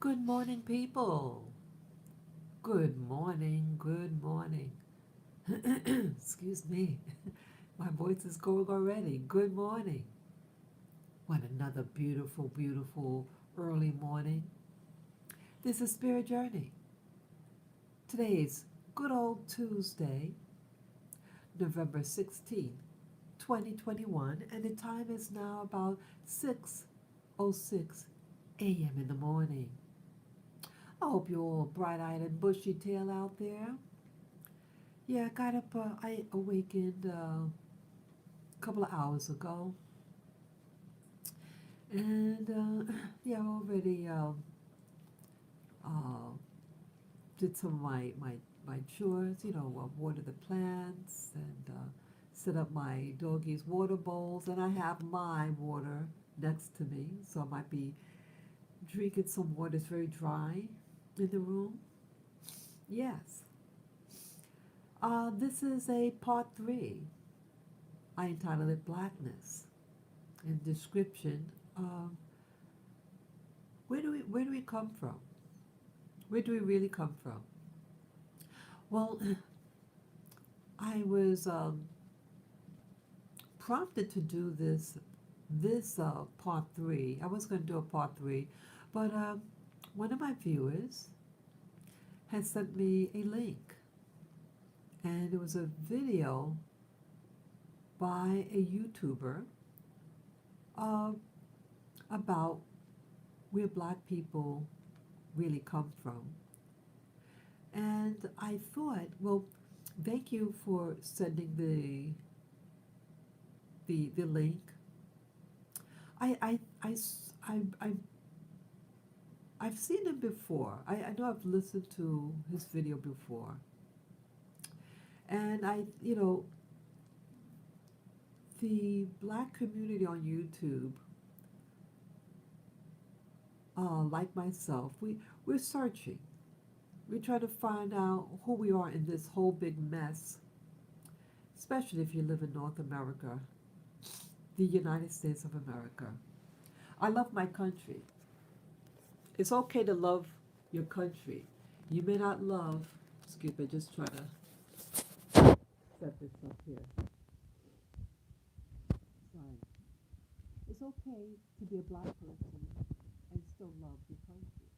Good morning, people. Good morning, good morning. Excuse me. My voice is going already. Good morning. What another beautiful, beautiful early morning. This is Spirit Journey. Today's good old Tuesday, November 16th, 2021, and the time is now about 6:06 a.m. in the morning. I hope you're all bright-eyed and bushy-tailed out there. Yeah, I got up. I awakened a couple of hours ago, and yeah, I already uh, did some of my chores. Water the plants and set up my doggies' water bowls, and I have my water next to me, so I might be drinking some water. It's very dry in the room. Yes. This is a part three. I entitled it Blackness. In description, where do we come from? Where do we really come from? Well, I was prompted to do this part three. I was going to do a part three, but one of my viewers had sent me a link, and it was a video by a YouTuber uh, about where Black people really come from. And I thought, well, thank you for sending the link. I, I, I, s- I've seen him before. I know I've listened to his video before. And the Black community on YouTube, like myself, we're searching. We try to find out who we are in this whole big mess, especially if you live in North America, the United States of America. I love my country. It's okay to love your country. You may not love, excuse me, just trying to set this up here. Sorry. It's okay to be a Black person and still love your country.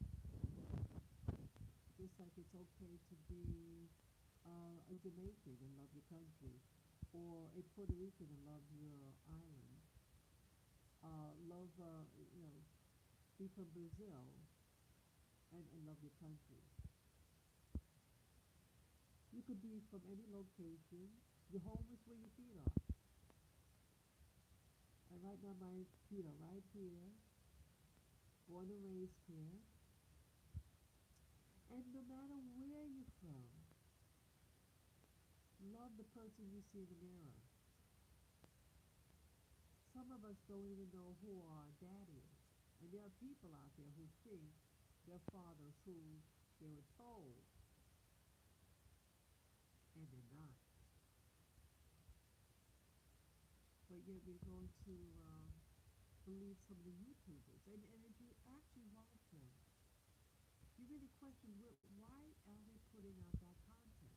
Just like it's okay to be a Jamaican and love your country, or a Puerto Rican and love your island. Love, be from Brazil and love your country. You could be from any location. Your home is where your feet are. And right now my feet are right here, born and raised here. And no matter where you're from, love the person you see in the mirror. Some of us don't even know who our dad is. And there are people out there who think their fathers who they were told, and they're not. But yet we're going to believe some of the YouTubers. And if you actually watch them, you really question why are they putting out that content?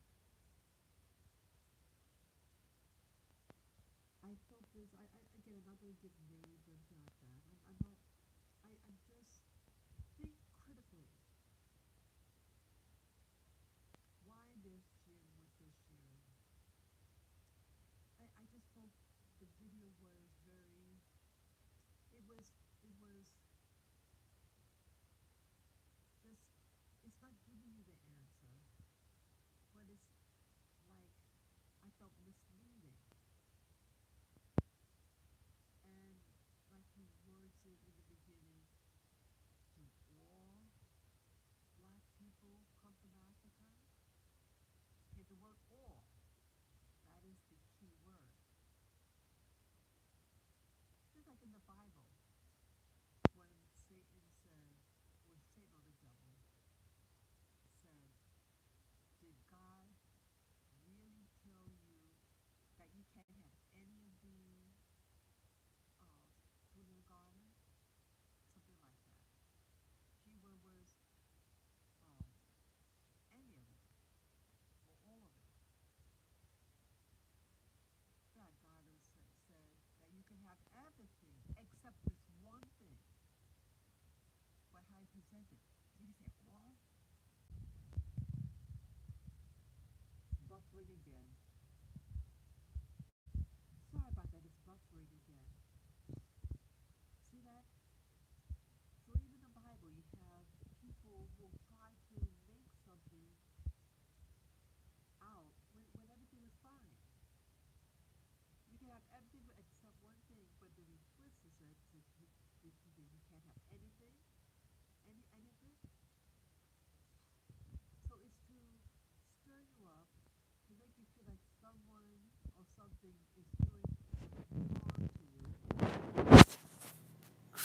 I felt this. Again, I'm not going to give names or anything like that. I'm not. I just think critically why they're sharing what they're sharing. I just felt the video was very. It was just. It's not giving you the answer, but it's like I felt misleading. And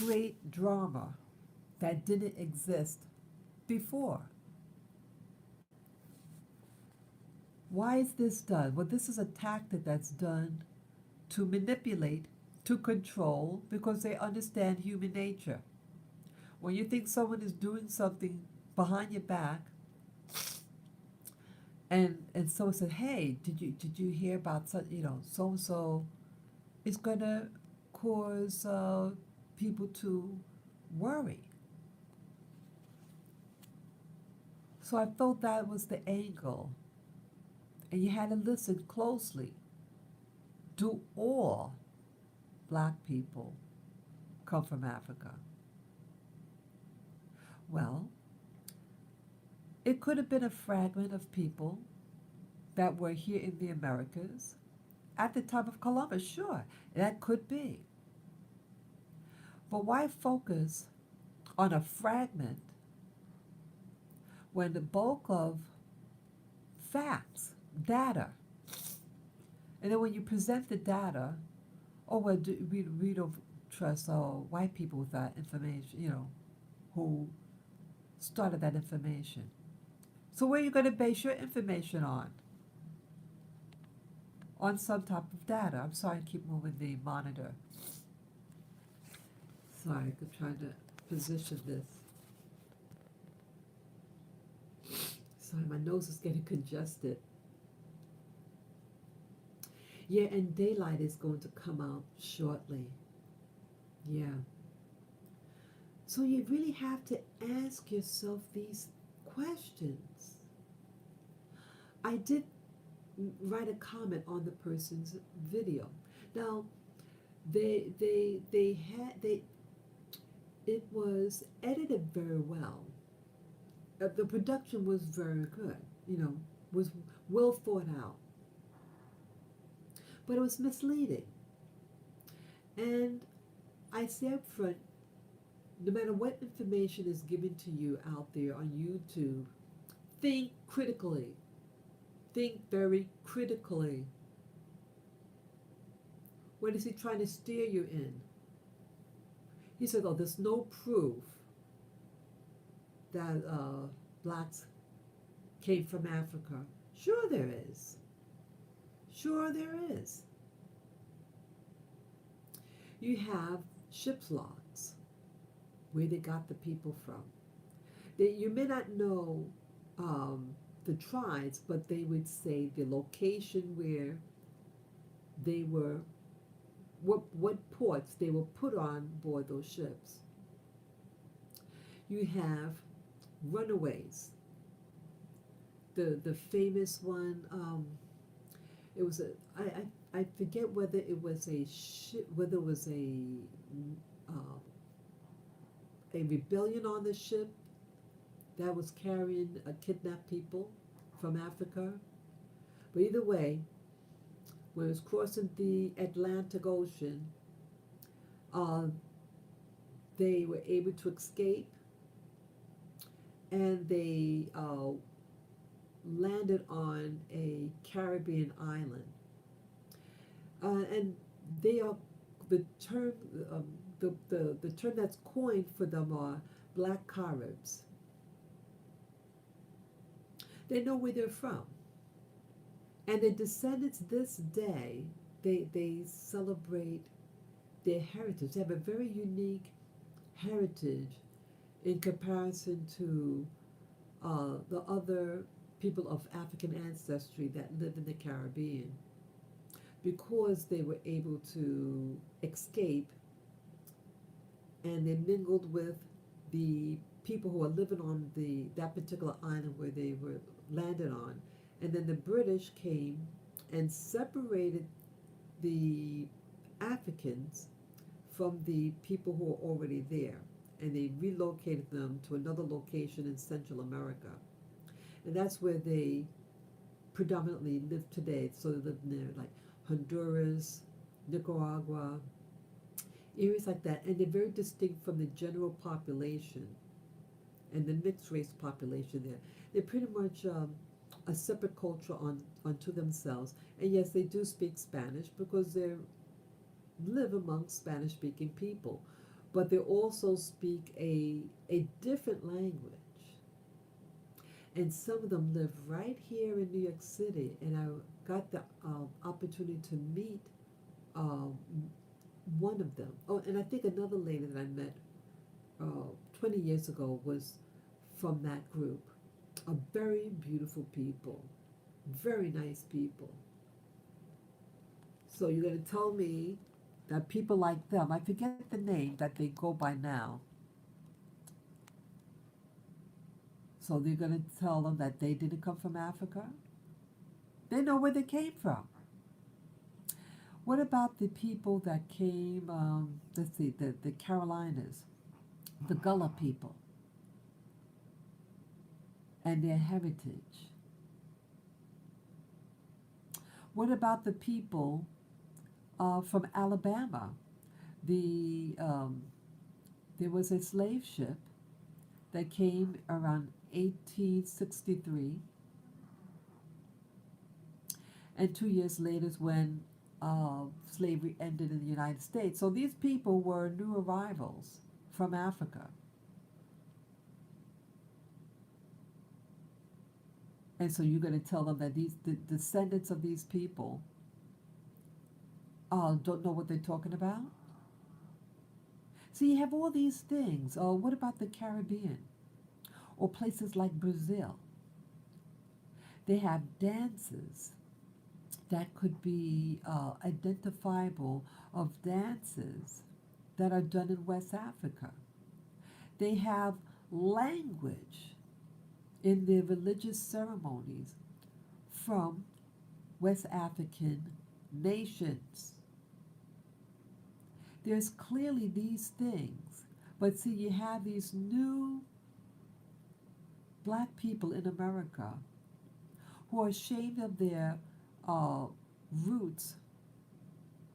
create drama that didn't exist before. Why is this done? Well, this is a tactic that's done to manipulate, to control, because they understand human nature. When you think someone is doing something behind your back, and so said, hey, did you hear about such, so and so, it's gonna cause people to worry. So I thought that was the angle, and you had to listen closely. Do all black people come from Africa? Well, it could have been a fragment of people that were here in the Americas at the time of Columbus. Sure, that could be. But why focus on a fragment when the bulk of facts, data, and then when you present the data, oh, well, we don't trust white people with that information, who started that information. So where are you going to base your information on? On some type of data. I'm sorry, I keep moving the monitor. Sorry, I'm trying to position this. Sorry, my nose is getting congested. Yeah, and daylight is going to come out shortly. Yeah. So you really have to ask yourself these questions. I did write a comment on the person's video. Now, it was edited very well. The production was very good, was well thought out. But it was misleading. And I say up front, no matter what information is given to you out there on YouTube, think critically. Think very critically. What is he trying to steer you in? He said, oh, there's no proof that blacks came from Africa. Sure there is. Sure there is. You have ship's logs, where they got the people from. You may not know the tribes, but they would say the location where they were, what ports they were put on board those ships. You have runaways. The famous one, it was I forget whether it was a ship, whether it was a rebellion on the ship that was carrying kidnapped people from Africa. But either way, when it was crossing the Atlantic Ocean, they were able to escape, and they landed on a Caribbean island. And they are the term the term that's coined for them are Black Caribs. They know where they're from, and their descendants this day they celebrate their heritage. They have a very unique heritage in comparison to the other people of African ancestry that live in the Caribbean, because they were able to escape, and they mingled with the people who are living on that particular island where they were landed on. And then the British came and separated the Africans from the people who were already there, and they relocated them to another location in Central America. And that's where they predominantly live today. So they live near like Honduras, Nicaragua, areas like that. And they're very distinct from the general population and the mixed race population there. They're pretty much a separate culture unto themselves. And yes, they do speak Spanish because they live among Spanish-speaking people. but they also speak a different language. And some of them live right here in New York City. And I got the opportunity to meet um, one of them. Oh, and I think another lady that I met 20 years ago was from that group. A very beautiful people, very nice people. So you're going to tell me that people like them, I forget the name that they go by now. So they're going to tell them that they didn't come from Africa? They know where they came from. What about the people that came, let's see, the Carolinas, the Gullah people, and their heritage? What about the people from Alabama? The there was a slave ship that came around 1863, and 2 years later is when slavery ended in the United States. So these people were new arrivals from Africa. And so you're going to tell them that the descendants of these people don't know what they're talking about? So you have all these things. What about the Caribbean or places like Brazil? They have dances that could be identifiable of dances that are done in West Africa. They have language in their religious ceremonies from West African nations. There's clearly these things, but see, you have these new black people in America who are ashamed of their roots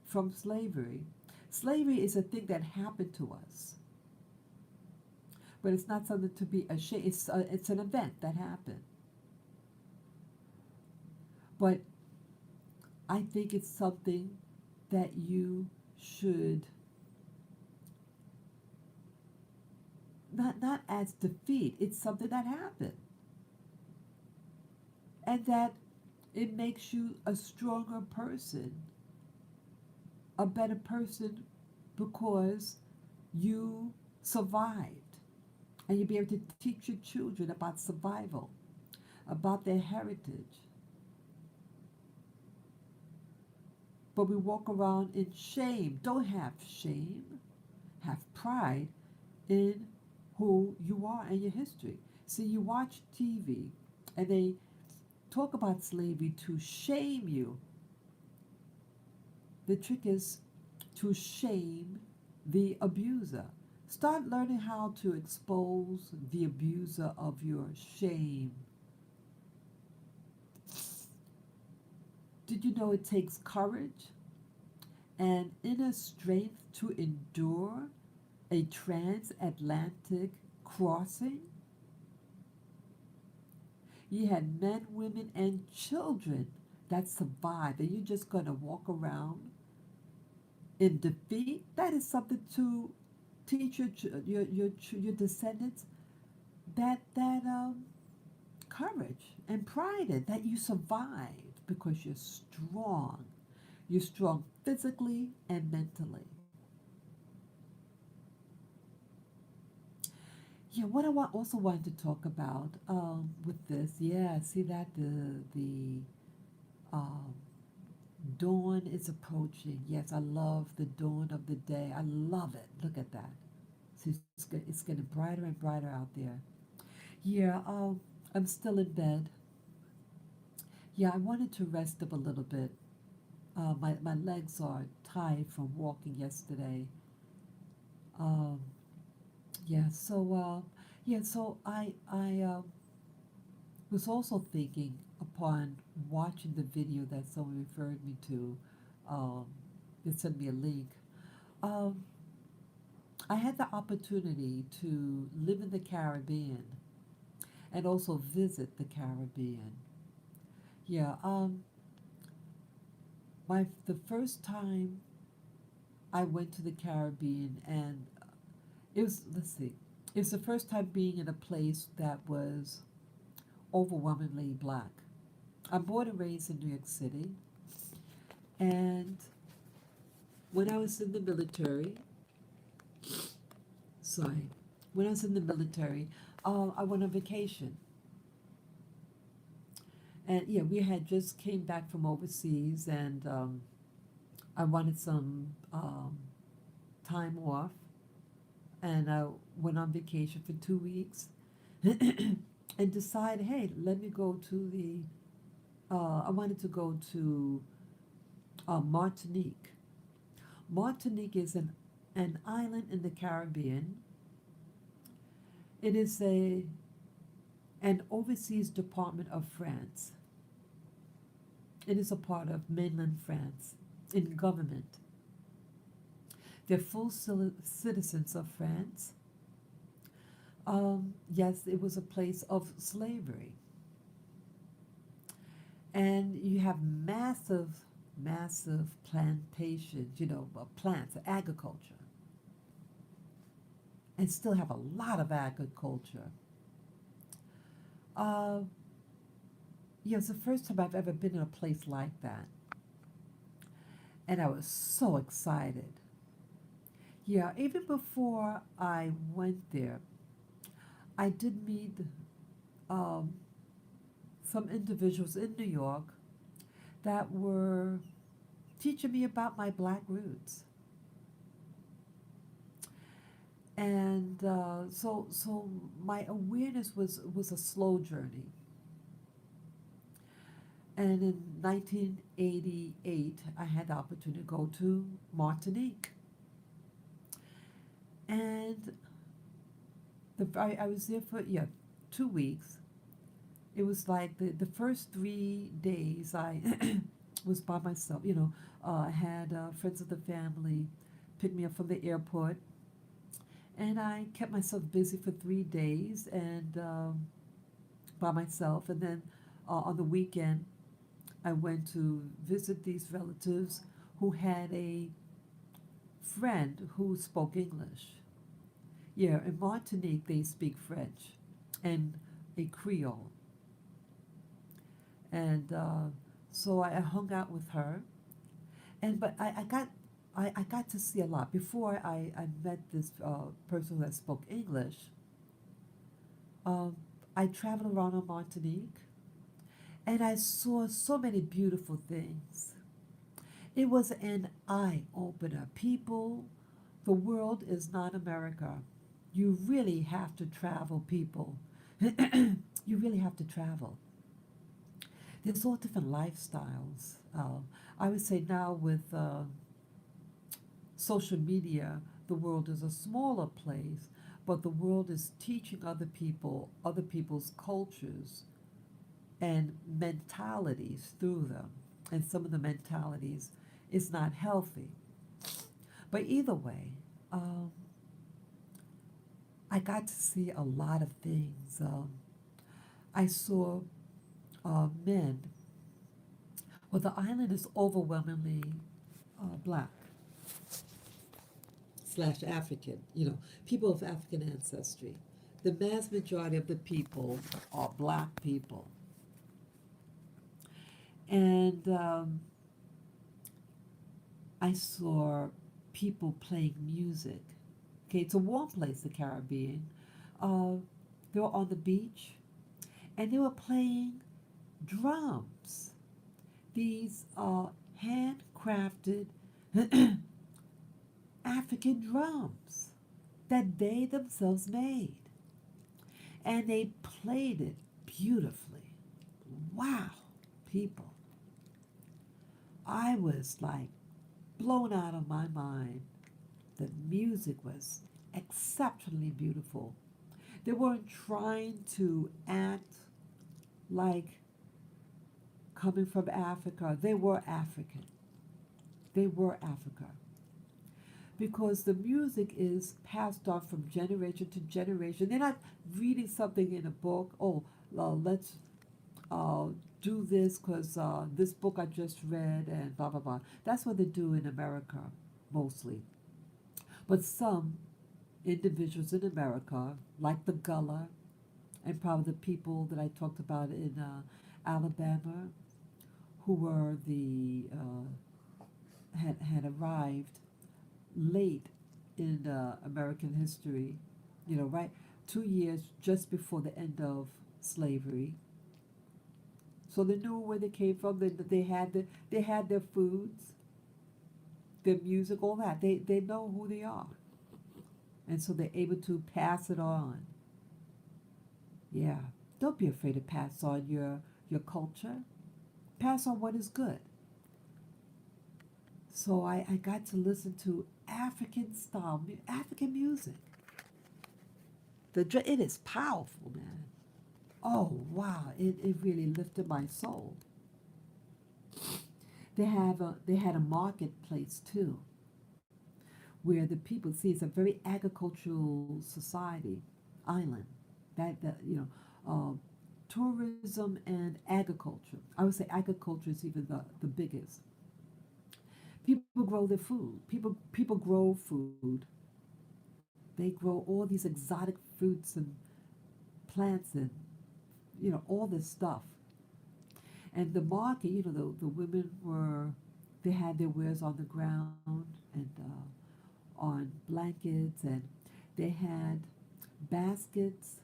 from slavery. Slavery is a thing that happened to us, but it's not something to be ashamed. It's an event that happened. But I think it's something that you should not as defeat. It's something that happened, and that it makes you a stronger person, a better person, because you survived. And you'll be able to teach your children about survival, about their heritage. But we walk around in shame. Don't have shame. Have pride in who you are and your history. See, you watch TV and they talk about slavery to shame you. The trick is to shame the abuser. Start learning how to expose the abuser of your shame. Did you know it takes courage and inner strength to endure a transatlantic crossing? You had men, women, and children that survived, and you're just going to walk around in defeat? That is something to teach your descendants, that courage and pride in that you survived because you're strong. You're strong physically and mentally. Yeah, what I also wanted to talk about with this, yeah, see that the um, dawn is approaching. Yes, I love the dawn of the day. I love it. Look at that. See, it's getting brighter and brighter out there. Yeah, I'm still in bed. Yeah, I wanted to rest up a little bit. My legs are tired from walking yesterday. Um, yeah, so I was also thinking upon watching the video that someone referred me to. Um, they sent me a link. Um, I had the opportunity to live in the Caribbean and also visit the Caribbean. Yeah, the first time I went to the Caribbean, and it was, let's see, it was the first time being in a place that was overwhelmingly black. I'm born and raised in New York City, and when I was in the military, sorry, when I was in the military, I went on vacation. And yeah, we had just came back from overseas, and I wanted some time off, and I went on vacation for 2 weeks, and decided, hey, let me go to the. I wanted to go to Martinique. Martinique is an island in the Caribbean. It is an overseas department of France. It is a part of mainland France in government. They're full citizens of France. Yes, it was a place of slavery. And you have massive, massive plantations, plants, agriculture. And still have a lot of agriculture. Uh, yeah, it's the first time I've ever been in a place like that. And I was so excited. Yeah, even before I went there, I did meet um, some individuals in New York that were teaching me about my black roots. And so my awareness was a slow journey. And in 1988, I had the opportunity to go to Martinique. And I was there for, 2 weeks. It was like the first 3 days I was by myself. I had friends of the family pick me up from the airport. And I kept myself busy for 3 days and by myself. And then on the weekend, I went to visit these relatives who had a friend who spoke English. Yeah, in Martinique, they speak French and a Creole. And so I hung out with her. But I got to see a lot. Before I met this person that spoke English, um, I traveled around on Martinique and I saw so many beautiful things. It was an eye opener. People, the world is not America. You really have to travel, people. You really have to travel. There's all different lifestyles. I would say now with social media, the world is a smaller place, but the world is teaching other people, other people's cultures and mentalities through them. And some of the mentalities is not healthy. But either way, I got to see a lot of things. I saw men. Well, the island is overwhelmingly black slash African, people of African ancestry. The mass majority of the people are black people. And I saw people playing music. Okay, it's a warm place, the Caribbean. They were on the beach and they were playing drums. These handcrafted African drums that they themselves made. And they played it beautifully. Wow, people. I was like blown out of my mind. The music was exceptionally beautiful. They weren't trying to act like coming from Africa. They were African. They were Africa. Because the music is passed on from generation to generation. They're not reading something in a book. Oh, let's do this because this book I just read and blah, blah, blah. That's what they do in America, mostly. But some individuals in America, like the Gullah, and probably the people that I talked about in Alabama, who were the had arrived late in American history, right 2 years just before the end of slavery. So they knew where they came from. They had their foods, their music, all that. They know who they are, and so they're able to pass it on. Yeah, don't be afraid to pass on your culture. Pass on what is good. So I got to listen to African music. It is powerful, man. Oh wow, it really lifted my soul. They had a marketplace too, where the people see it's a very agricultural society, island. That tourism and agriculture. I would say agriculture is even the biggest. People grow their food. People grow food. They grow all these exotic fruits and plants and all this stuff. And the market, the women they had their wares on the ground and on blankets, and they had baskets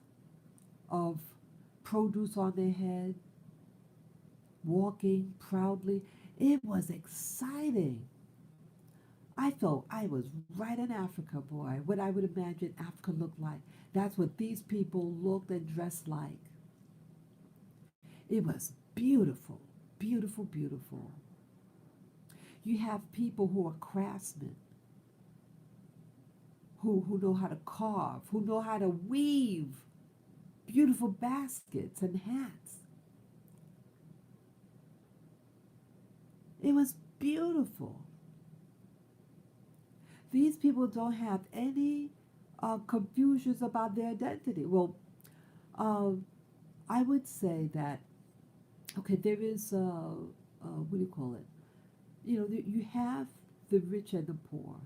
of produce on their head, walking proudly. It was exciting. I felt I was right in Africa, boy. What I would imagine Africa looked like. That's what these people looked and dressed like. It was beautiful, beautiful, beautiful. You have people who are craftsmen, who know how to carve, who know how to weave beautiful baskets and hats. It was beautiful. These people don't have any confusions about their identity. Well, um, I would say that, okay, there is, what do you call it? You have the rich and the poor.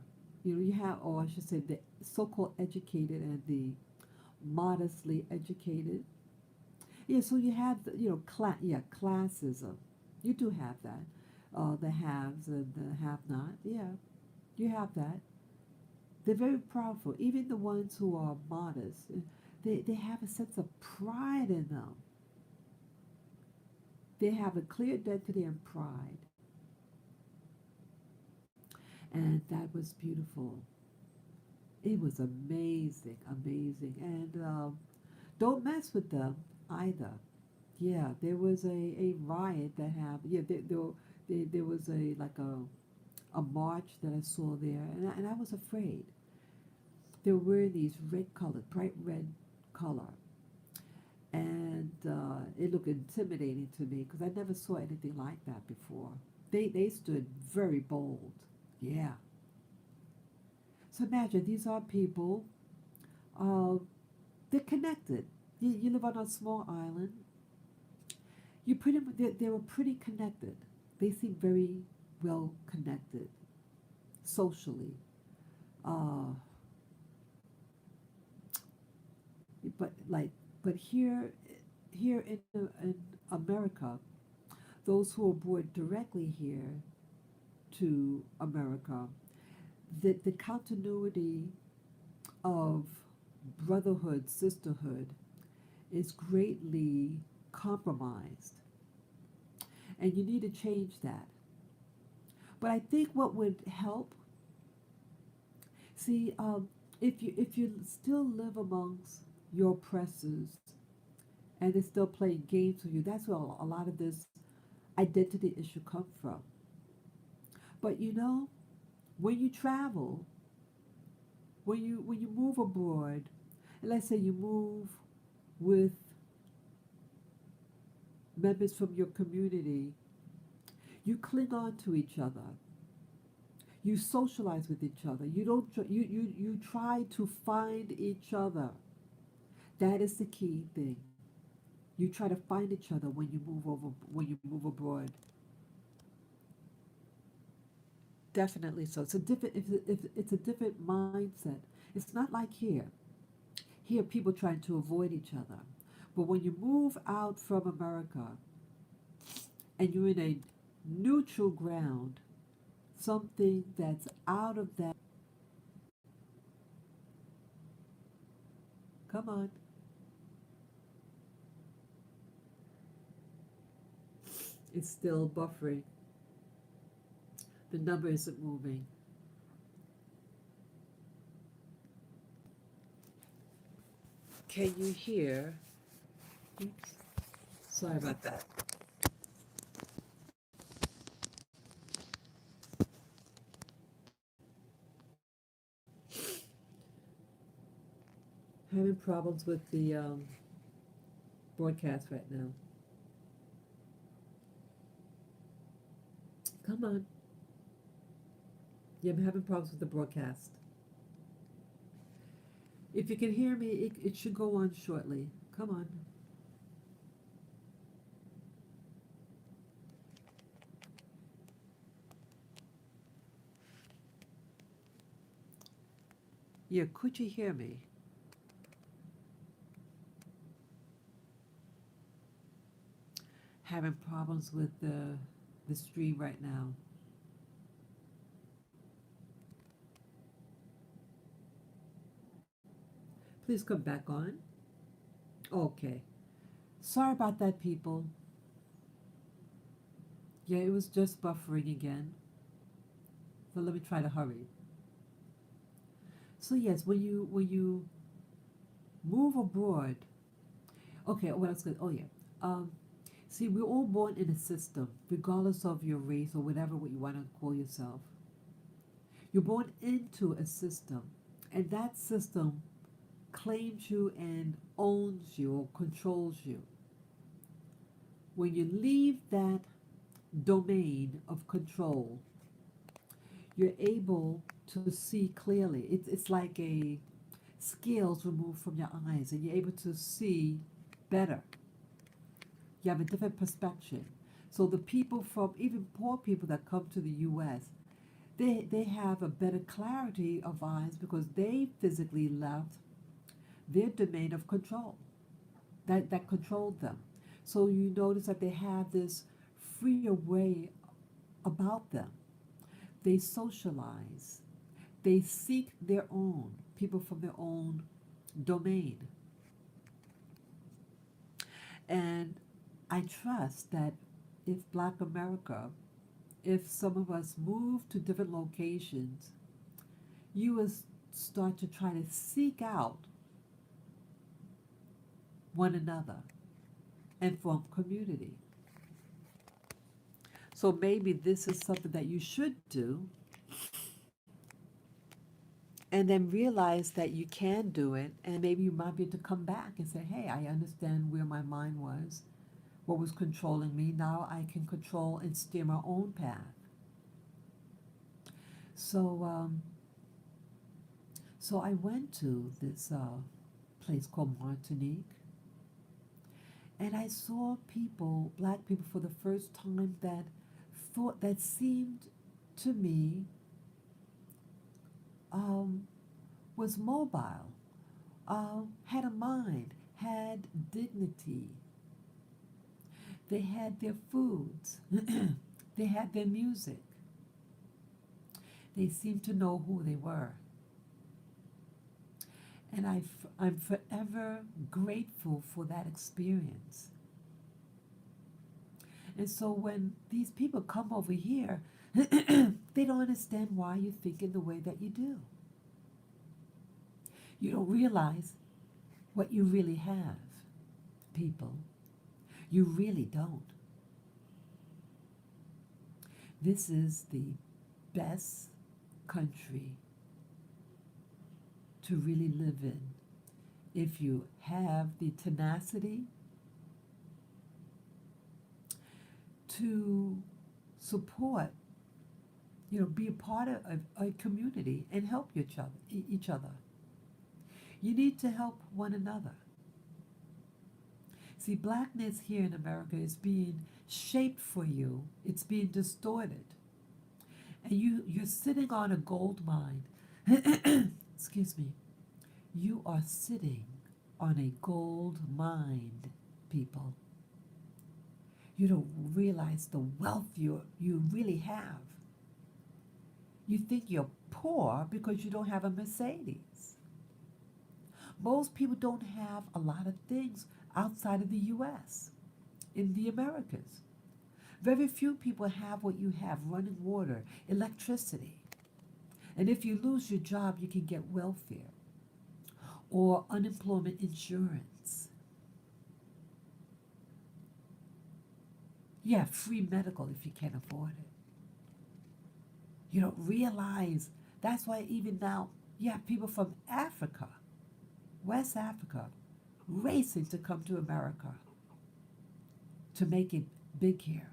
You have, or I should say, the so-called educated and the modestly educated. Yeah, so you have, classism. You do have that. The haves and the have-not. Yeah, you have that. They're very proudful. Even the ones who are modest, they have a sense of pride in them. They have a clear identity and pride. And that was beautiful. It was amazing, amazing. And don't mess with them either. Yeah, there was a riot that happened. Yeah, there was a march that I saw there, and I was afraid. They were wearing these red colored, bright red color, and it looked intimidating to me because I never saw anything like that before. They stood very bold. Yeah. So imagine these are people. Uh, they're connected. You live on a small island. They were pretty connected. They seem very well connected socially. Uh, but like, but here in America, those who are born directly here to America, the continuity of brotherhood, sisterhood is greatly compromised, and you need to change that. But I think what would help, see, if you still live amongst your oppressors and they're still playing games with you, that's where a lot of this identity issue come from. But when you travel, when you move abroad, and let's say you move with members from your community, you cling on to each other. You socialize with each other. You don't. You try to find each other. That is the key thing. You try to find each other when you move abroad. Definitely so. It's a different. It's a different mindset. It's not like here. Here, people trying to avoid each other. But when you move out from America and you're in a neutral ground, something that's out of that, come on, it's still buffering. The number isn't moving. Can you hear? Oops. Sorry about that. Having problems with the broadcast right now. Come on. Yeah, I'm having problems with the broadcast. If you can hear me, it should go on shortly. Come on. Yeah, could you hear me? Having problems with the stream right now. Please come back on. Okay. Sorry about that, people. Yeah, it was just buffering again. So let me try to hurry. So yes, when you move abroad, okay. What else? Oh yeah. Um, See, we're all born in a system, regardless of your race or whatever what you want to call yourself. You're born into a system, and that system claims you and owns you or controls you. When you leave that domain of control, you're able to see clearly. It's like a scales removed from your eyes, and you're able to see better. You have a different perspective. So the people from even poor people that come to the U.S., they have a better clarity of eyes because they physically left their domain of control that controlled them. So you notice that they have this freer way about them. They socialize. They seek their own, people from their own domain. And I trust that if Black America, if some of us move to different locations, you will start to try to seek out one another and form community. So maybe this is something that you should do, and then realize that you can do it, and maybe you might be able to come back and say, hey, I understand where my mind was, what was controlling me. Now I can control and steer my own path. So, so I went to this place called Martinique, and I saw people, Black people, for the first time that seemed to me um, was mobile, had a mind, had dignity. They had their foods, they had their music. They seemed to know who they were. And I'm forever grateful for that experience. And so when these people come over here, they don't understand why you're thinking the way that you do. You don't realize what you really have, people. You really don't. This is the best country to really live in if you have the tenacity to support, be a part of a community and help each other. You need to help one another. See, blackness here in America is being shaped for you. It's being distorted. And you're sitting on a gold mine. Excuse me. You are sitting on a gold mine, people. You don't realize the wealth you really have. You think you're poor because you don't have a Mercedes. Most people don't have a lot of things outside of the US, in the Americas. Very few people have what you have: running water, electricity. And if you lose your job, you can get welfare or unemployment insurance. You have free medical if you can't afford it. You don't realize that's why even now you have people from Africa, West Africa, racing to come to America to make it big here.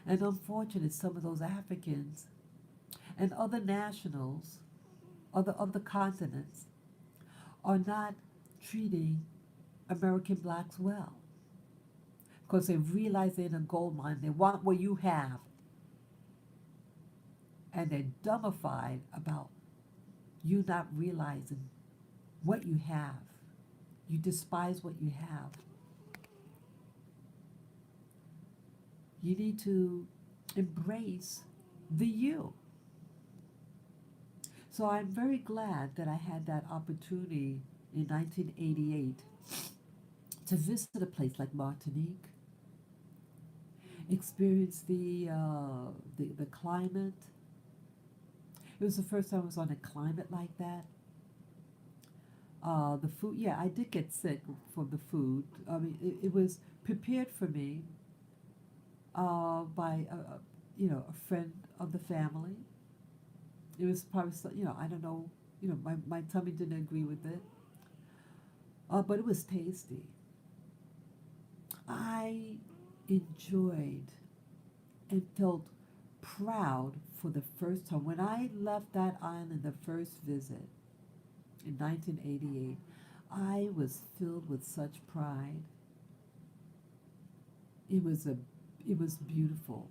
And unfortunately, some of those Africans and other nationals, other continents, are not treating American blacks well because they realize they're in a gold mine. They want what you have. And they're dumbified about you not realizing what you have. You despise what you have. You need to embrace the you. So I'm very glad that I had that opportunity in 1988 to visit a place like Martinique, experience the climate. It was the first time I was on a climate like that. The food, yeah, I did get sick from the food. I mean, it was prepared for me by a friend of the family. It was probably I don't know, my tummy didn't agree with it, but it was tasty. I enjoyed and felt proud for the first time when I left that island the first visit in 1988. I was filled with such pride. It was beautiful.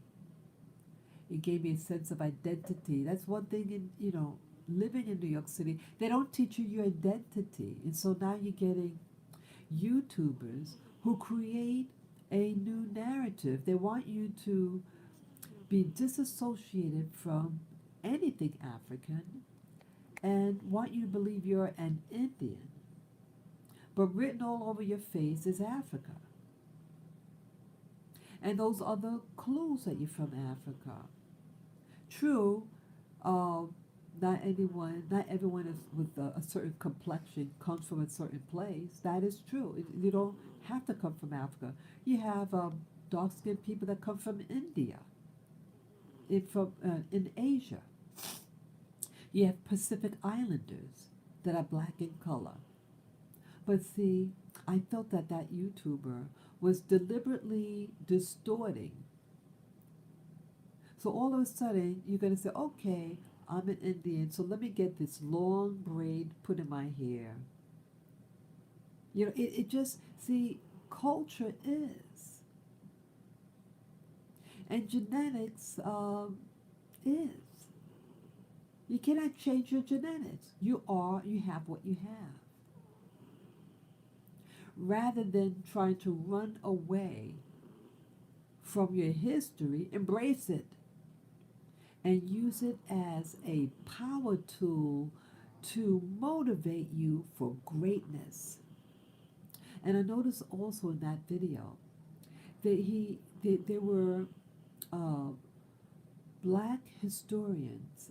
It gave me a sense of identity. That's one thing in living in New York City. They don't teach you your identity, and so now you're getting YouTubers who create a new narrative. They want you to be disassociated from anything African and want you to believe you're an Indian. But written all over your face is Africa. And those other clues that you're from Africa. True, not everyone is with a certain complexion comes from a certain place. That is true. You don't have to come from Africa. You have dark-skinned people that come from India, in Asia. You have Pacific Islanders that are black in color. But see, I felt that YouTuber was deliberately distorting. So all of a sudden, you're going to say, okay, I'm an Indian, so let me get this long braid put in my hair. It just, see, culture is. And genetics is. You cannot change your genetics. You have what you have. Rather than trying to run away from your history, embrace it and use it as a power tool to motivate you for greatness. And I noticed also in that video that there were black historians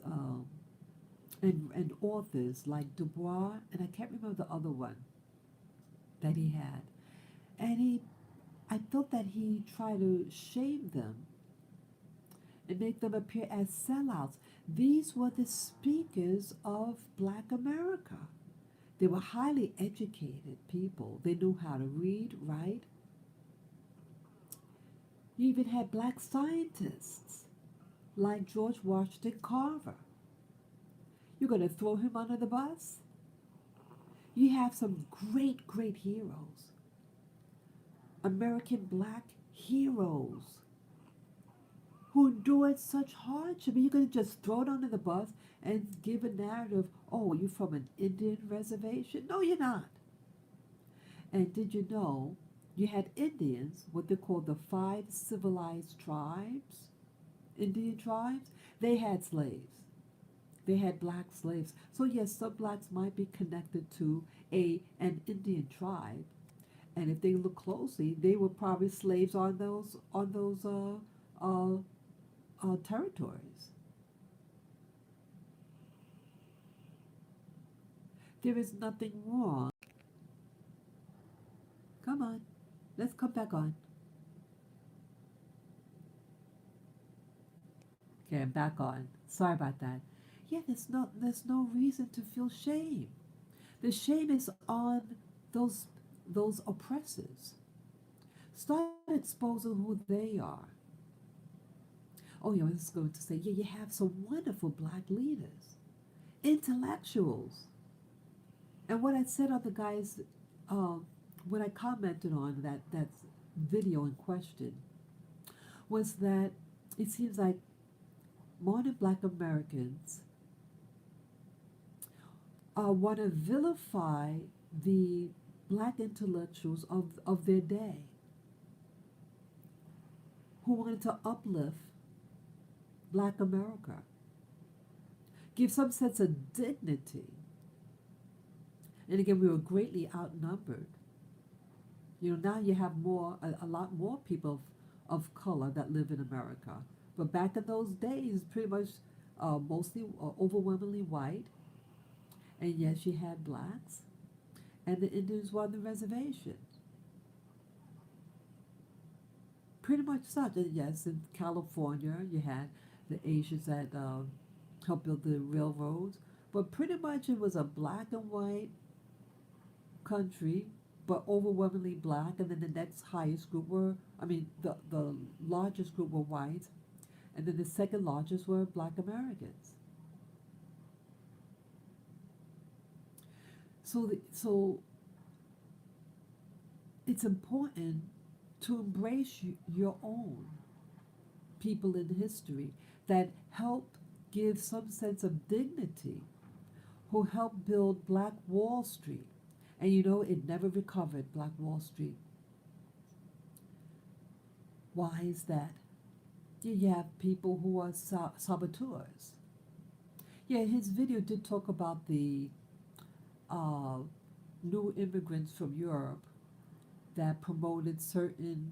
and authors like Du Bois, and I can't remember the other one that he had. And I felt that he tried to shame them and make them appear as sellouts. These were the speakers of Black America. They were highly educated people. They knew how to read, write. You even had black scientists like George Washington Carver. You're going to throw him under the bus? You have some great, great heroes. American black heroes who endured such hardship. You're going to just throw it under the bus and give a narrative. Oh, you're from an Indian reservation? No, you're not. And did you know you had Indians, what they call the five civilized tribes, Indian tribes? They had slaves. They had black slaves. So yes, some blacks might be connected to an Indian tribe, and if they look closely, they were probably slaves on those territories. There is nothing wrong. Come on, let's come back on. Okay, I'm back on. Sorry about that. Yeah, there's no reason to feel shame. The shame is on those those oppressors. Start exposing who they are. Oh, yeah, I was going to say, yeah, you have some wonderful black leaders, intellectuals. And what I said on the guys, when I commented on that video in question, was that it seems like modern black Americans want to vilify the black intellectuals of their day who wanted to uplift black America, give some sense of dignity. And again, we were greatly outnumbered. Now you have a lot more people of color that live in America. But back in those days, pretty much mostly overwhelmingly white. And yes, you had blacks. And the Indians were on the reservation. Pretty much such. And yes, in California, you had the Asians that helped build the railroads. But pretty much it was a black and white country, but overwhelmingly black. And then the next highest group were, the largest group were white. And then the second largest were black Americans. So it's important to embrace your own people in history that helped give some sense of dignity, who helped build Black Wall Street. And it never recovered, Black Wall Street. Why is that? You have people who are saboteurs. Yeah, his video did talk about the uh, new immigrants from Europe that promoted certain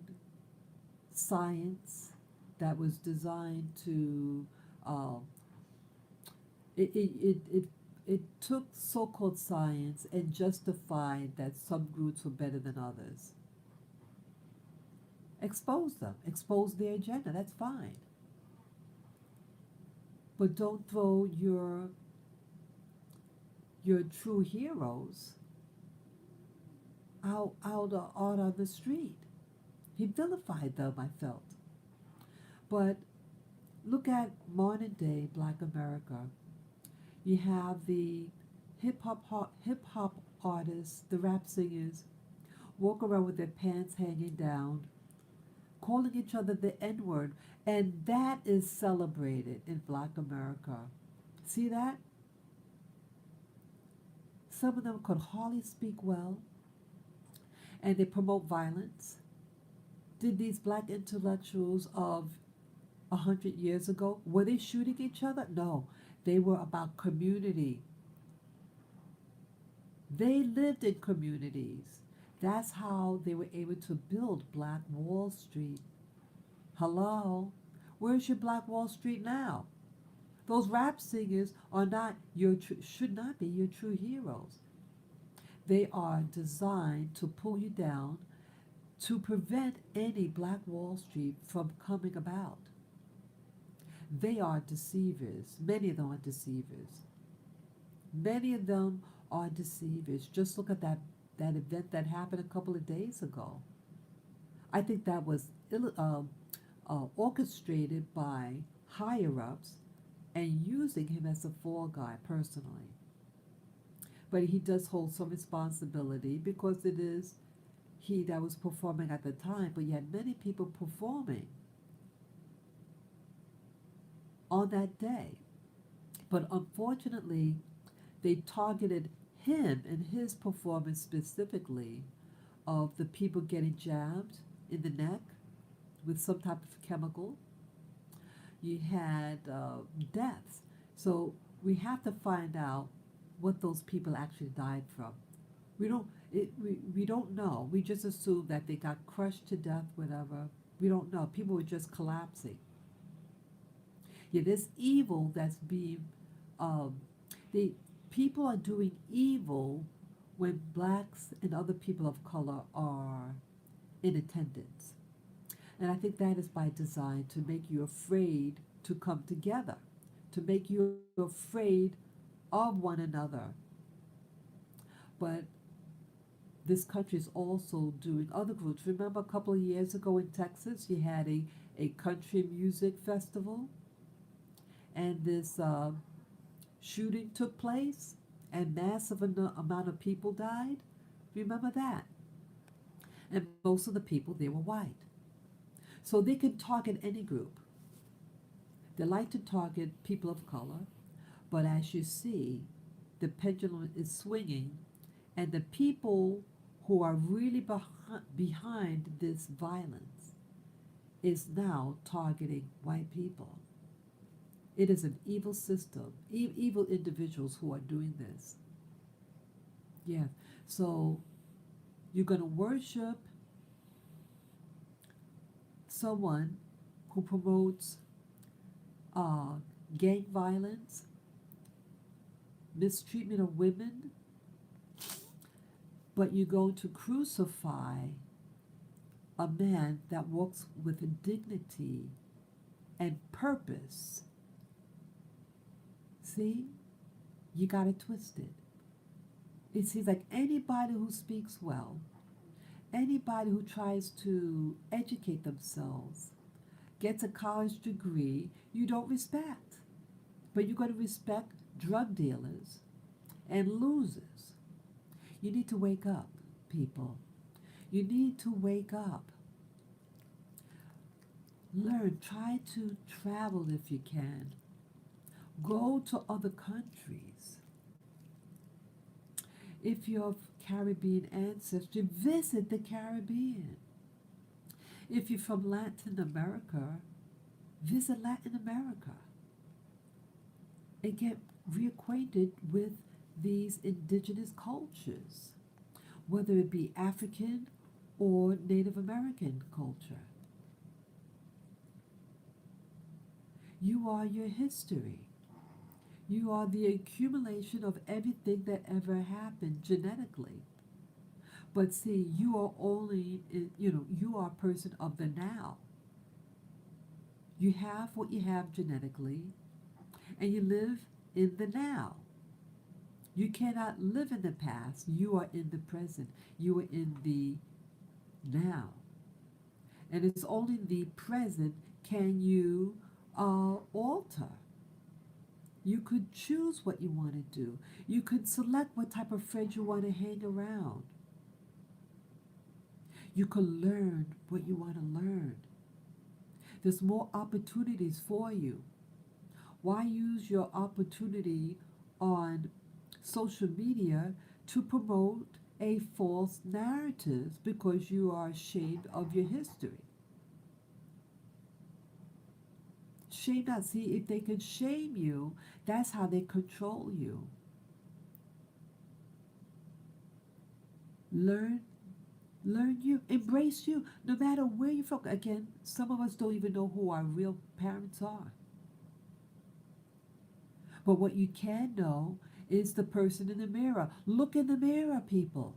science that was designed to uh, it, it, it, it, it took so-called science and justified that some groups were better than others. Expose them, expose their agenda, that's fine. But don't throw your true heroes out on the street. He vilified them, I felt. But look at modern day Black America. You have the hip hop artists, the rap singers, walk around with their pants hanging down, calling each other the N-word, and that is celebrated in Black America. See that? Some of them could hardly speak well, and they promote violence. Did these black intellectuals of 100 years ago, were they shooting each other? No, they were about community. They lived in communities. That's how they were able to build Black Wall Street. Hello? Where's your Black Wall Street now? Those rap singers are not should not be your true heroes. They are designed to pull you down to prevent any Black Wall Street from coming about. They are deceivers. Many of them are deceivers. Many of them are deceivers. Just look at that event that happened a couple of days ago. I think that was orchestrated by higher-ups and using him as a fall guy personally. But he does hold some responsibility because it is he that was performing at the time, but you had many people performing on that day. But unfortunately, they targeted him and his performance specifically of the people getting jabbed in the neck with some type of chemical. You had deaths. So we have to find out what those people actually died from. We don't know. We just assume that they got crushed to death, whatever. We don't know. People were just collapsing. Yeah, this evil that's being um, the people are doing evil when blacks and other people of color are in attendance. And I think that is by design to make you afraid to come together, to make you afraid of one another. But this country is also doing other groups. Remember a couple of years ago in Texas, you had a country music festival, and this shooting took place, and massive amount of people died. Remember that? And most of the people there were white. So they can target any group. They like to target people of color, but as you see, the pendulum is swinging, and the people who are really behind this violence is now targeting white people. It is an evil system, evil individuals who are doing this. Yeah. So you're going to worship someone who promotes uh, gang violence, mistreatment of women, but you're going to crucify a man that walks with dignity and purpose. See? You got it twisted. It seems like anybody who speaks well, anybody who tries to educate themselves, gets a college degree, you don't respect. But you're going to respect drug dealers and losers. You need to wake up, people. You need to wake up. Learn, try to travel if you can. Go to other countries. If you're of Caribbean ancestry, visit the Caribbean. If you're from Latin America, visit Latin America and get reacquainted with these indigenous cultures, whether it be African or Native American culture. You are your history. You are the accumulation of everything that ever happened genetically. But see, you are only, you are a person of the now. You have what you have genetically, and you live in the now. You cannot live in the past. You are in the present. You are in the now. And it's only in the present can you alter. You could choose what you want to do. You could select what type of friends you want to hang around. You could learn what you want to learn. There's more opportunities for you. Why use your opportunity on social media to promote a false narrative because you are ashamed of your history? Shame not. See, if they can shame you, that's how they control you. Learn you, embrace you, no matter where you're from. Again, some of us don't even know who our real parents are. But what you can know is the person in the mirror. Look in the mirror, people.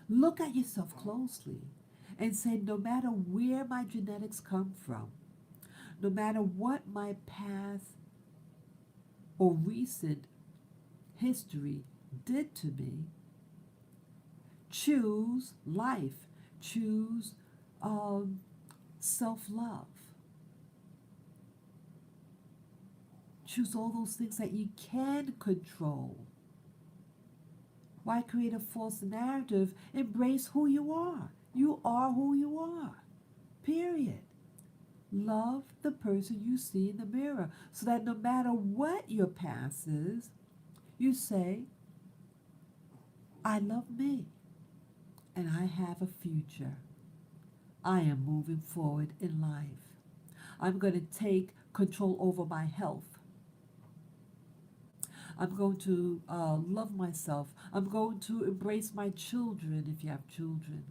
Look at yourself closely and say, no matter where my genetics come from, no matter what my past or recent history did to me, choose life, choose self-love. Choose all those things that you can control. Why create a false narrative? Embrace who you are. You are who you are. Period. Love the person you see in the mirror so that no matter what your past is, you say, I love me and I have a future. I am moving forward in life. I'm going to take control over my health. I'm going to love myself. I'm going to embrace my children if you have children.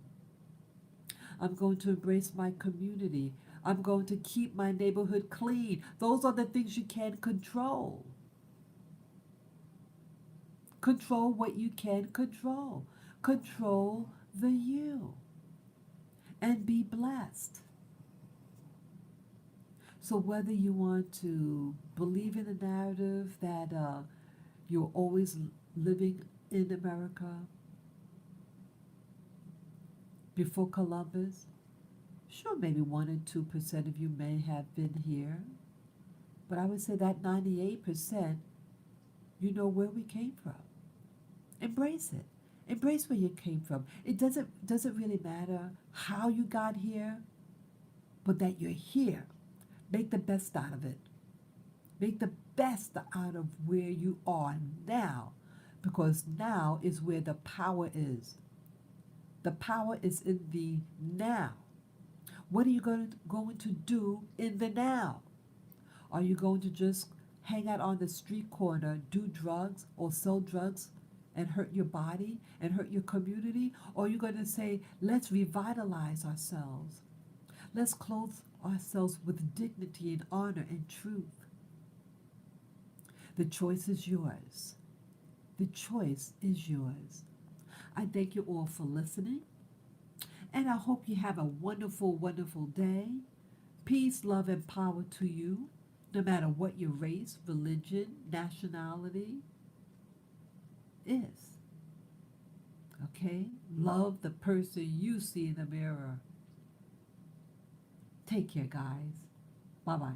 I'm going to embrace my community. I'm going to keep my neighborhood clean. Those are the things you can control. Control what you can control. Control the you. And be blessed. So whether you want to believe in the narrative that you're always living in America before Columbus, sure, maybe 1 or 2% of you may have been here, but I would say that 98%, you know where we came from. Embrace it. Embrace where you came from. It doesn't really matter how you got here, but that you're here. Make the best out of it. Make the best out of where you are now, because now is where the power is. The power is in the now. What are you going to do in the now? Are you going to just hang out on the street corner, do drugs or sell drugs and hurt your body and hurt your community? Or are you going to say, let's revitalize ourselves? Let's clothe ourselves with dignity and honor and truth. The choice is yours. The choice is yours. I thank you all for listening, and I hope you have a wonderful, wonderful day. Peace, love, and power to you, no matter what your race, religion, nationality is. Okay? Love the person you see in the mirror. Take care, guys. Bye-bye.